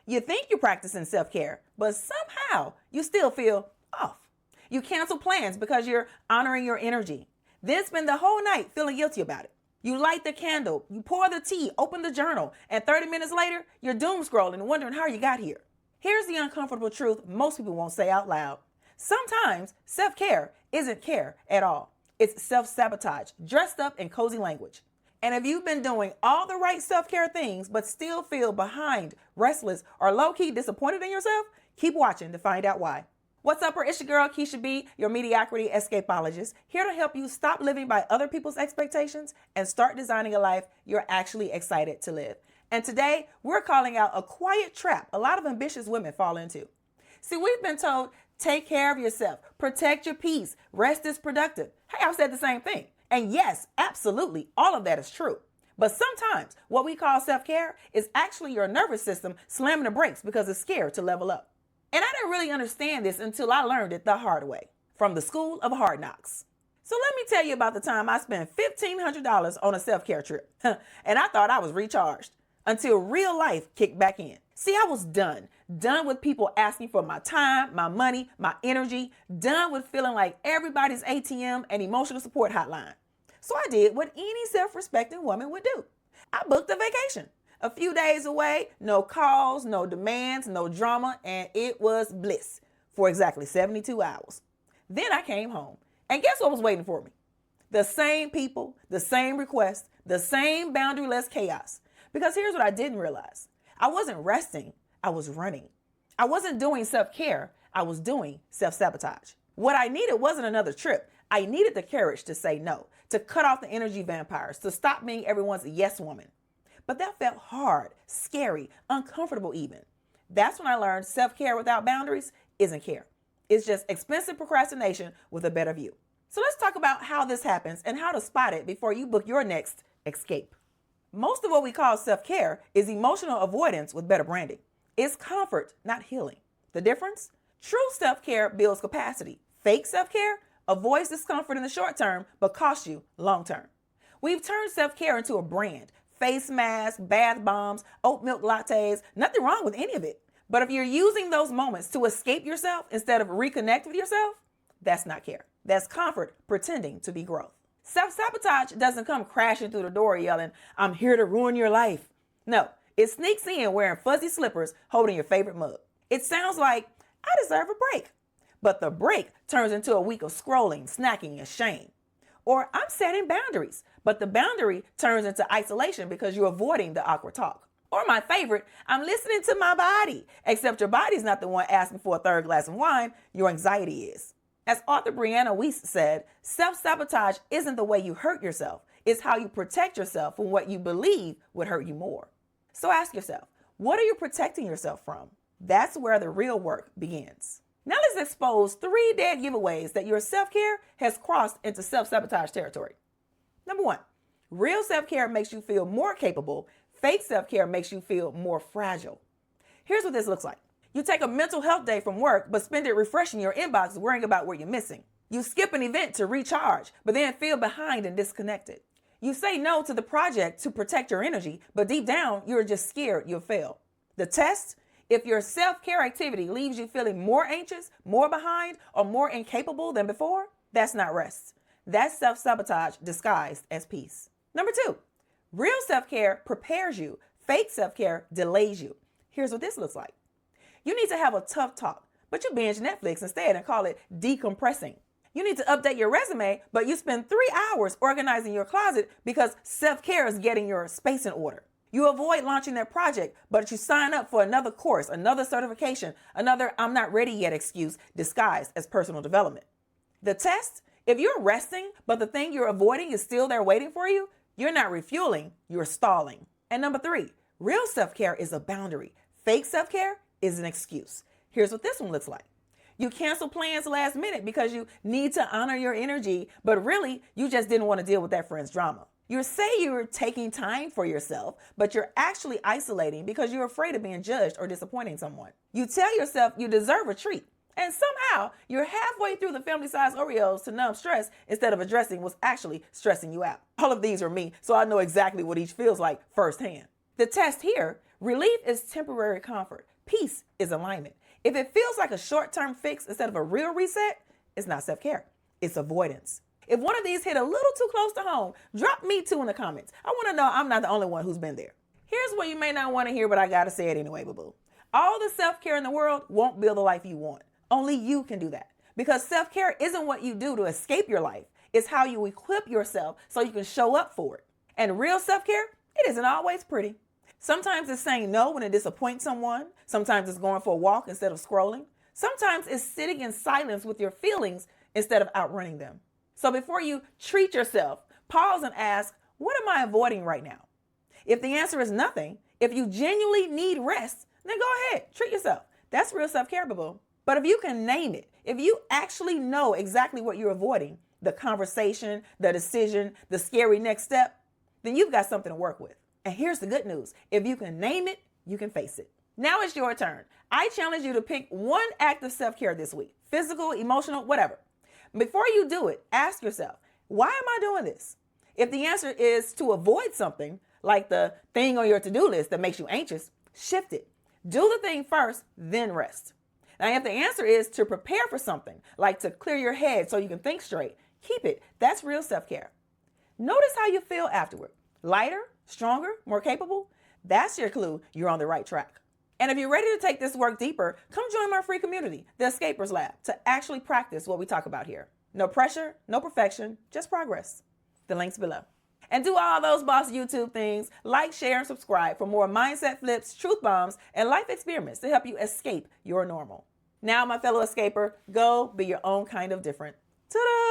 You think you're practicing self-care, but somehow you still feel off. You cancel plans because you're honoring your energy. Then spend the whole night feeling guilty about it. You light the candle, you pour the tea, open the journal, and 30 minutes later, you're doom scrolling, wondering how you got here. Here's the uncomfortable truth most people won't say out loud. Sometimes self-care isn't care at all. It's self-sabotage, dressed up in cozy language. And if you've been doing all the right self-care things, but still feel behind, restless, or low-key disappointed in yourself, keep watching to find out why. What's up, it's your girl, Keisha B, your mediocrity escapologist, here to help you stop living by other people's expectations and start designing a life you're actually excited to live. And today, we're calling out a quiet trap a lot of ambitious women fall into. See, we've been told, take care of yourself, protect your peace, rest is productive. Hey, I've said the same thing. And yes, absolutely, all of that is true. But sometimes what we call self-care is actually your nervous system slamming the brakes because it's scared to level up. And I didn't really understand this until I learned it the hard way from the School of Hard Knocks. So let me tell you about the time I spent $1,500 on a self-care trip. And I thought I was recharged until real life kicked back in. See, I was done with people asking for my time, my money, my energy, done with feeling like everybody's ATM and emotional support hotline. So I did what any self-respecting woman would do. I booked a vacation. A few days away, no calls, no demands, no drama, and it was bliss for exactly 72 hours. Then I came home, and guess what was waiting for me? The same people, the same requests, the same boundaryless chaos. Because here's what I didn't realize. I wasn't resting, I was running. I wasn't doing self-care, I was doing self-sabotage. What I needed wasn't another trip. I needed the courage to say no, to cut off the energy vampires, to stop being everyone's yes woman. But that felt hard, scary, uncomfortable even. That's when I learned self-care without boundaries isn't care. It's just expensive procrastination with a better view. So let's talk about how this happens and how to spot it before you book your next escape. Most of what we call self-care is emotional avoidance with better branding. It's comfort, not healing. The difference? True self-care builds capacity. Fake self-care avoids discomfort in the short term, but costs you long term. We've turned self-care into a brand. Face masks, bath bombs, oat milk lattes, nothing wrong with any of it. But if you're using those moments to escape yourself instead of reconnect with yourself, that's not care. That's comfort pretending to be growth. Self-sabotage doesn't come crashing through the door yelling, I'm here to ruin your life. No, it sneaks in wearing fuzzy slippers, holding your favorite mug. It sounds like, I deserve a break. But the break turns into a week of scrolling, snacking, and shame. Or I'm setting boundaries, but the boundary turns into isolation because you're avoiding the awkward talk. Or my favorite, I'm listening to my body, except your body's not the one asking for a third glass of wine, your anxiety is. As author Brianna Weiss said, self-sabotage isn't the way you hurt yourself, it's how you protect yourself from what you believe would hurt you more. So ask yourself, what are you protecting yourself from? That's where the real work begins. Now let's expose 3 dead giveaways that your self-care has crossed into self-sabotage territory. Number 1, real self-care makes you feel more capable. Fake self-care makes you feel more fragile. Here's what this looks like. You take a mental health day from work, but spend it refreshing your inbox, worrying about what you're missing. You skip an event to recharge, but then feel behind and disconnected. You say no to the project to protect your energy, but deep down, you're just scared you'll fail. The test? If your self-care activity leaves you feeling more anxious, more behind, or more incapable than before, that's not rest. That's self-sabotage disguised as peace. Number 2, real self-care prepares you. Fake self-care delays you. Here's what this looks like. You need to have a tough talk, but you binge Netflix instead and call it decompressing. You need to update your resume, but you spend 3 hours organizing your closet because self-care is getting your space in order. You avoid launching that project, but you sign up for another course, another certification, another I'm not ready yet excuse disguised as personal development. The test? If you're resting, but the thing you're avoiding is still there waiting for you, you're not refueling, you're stalling. And number 3, real self-care is a boundary. Fake self-care is an excuse. Here's what this one looks like. You cancel plans last minute because you need to honor your energy, but really, you just didn't want to deal with that friend's drama. You say you're taking time for yourself, but you're actually isolating because you're afraid of being judged or disappointing someone. You tell yourself you deserve a treat, and somehow you're halfway through the family-size Oreos to numb stress instead of addressing what's actually stressing you out. All of these are me, so I know exactly what each feels like firsthand. The test here, relief is temporary comfort. peace is alignment. If it feels like a short-term fix instead of a real reset, it's not self-care. It's avoidance. If one of these hit a little too close to home, drop me too in the comments. I want to know I'm not the only one who's been there. Here's what you may not want to hear, but I got to say it anyway, boo-boo. All the self-care in the world won't build the life you want. Only you can do that. Because self-care isn't what you do to escape your life. It's how you equip yourself so you can show up for it. And real self-care, it isn't always pretty. Sometimes it's saying no when it disappoints someone. Sometimes it's going for a walk instead of scrolling. Sometimes it's sitting in silence with your feelings instead of outrunning them. So before you treat yourself, pause and ask, what am I avoiding right now? If the answer is nothing, if you genuinely need rest, then go ahead, treat yourself. That's real self-care, boo-boo. But if you can name it, if you actually know exactly what you're avoiding, the conversation, the decision, the scary next step, then you've got something to work with. And here's the good news. If you can name it, you can face it. Now it's your turn. I challenge you to pick one act of self-care this week, physical, emotional, whatever. Before you do it, ask yourself, why am I doing this? If the answer is to avoid something, like the thing on your to-do list that makes you anxious, shift it. Do the thing first, then rest. Now, if the answer is to prepare for something, like to clear your head so you can think straight, keep it. That's real self-care. Notice how you feel afterward. Lighter, stronger, more capable? That's your clue you're on the right track. And if you're ready to take this work deeper, come join my free community, the Escapers Lab, to actually practice what we talk about here. No pressure, no perfection, just progress. The link's below. And do all those boss YouTube things, like, share, and subscribe for more mindset flips, truth bombs, and life experiments to help you escape your normal. Now, my fellow escaper, go be your own kind of different. Ta-da!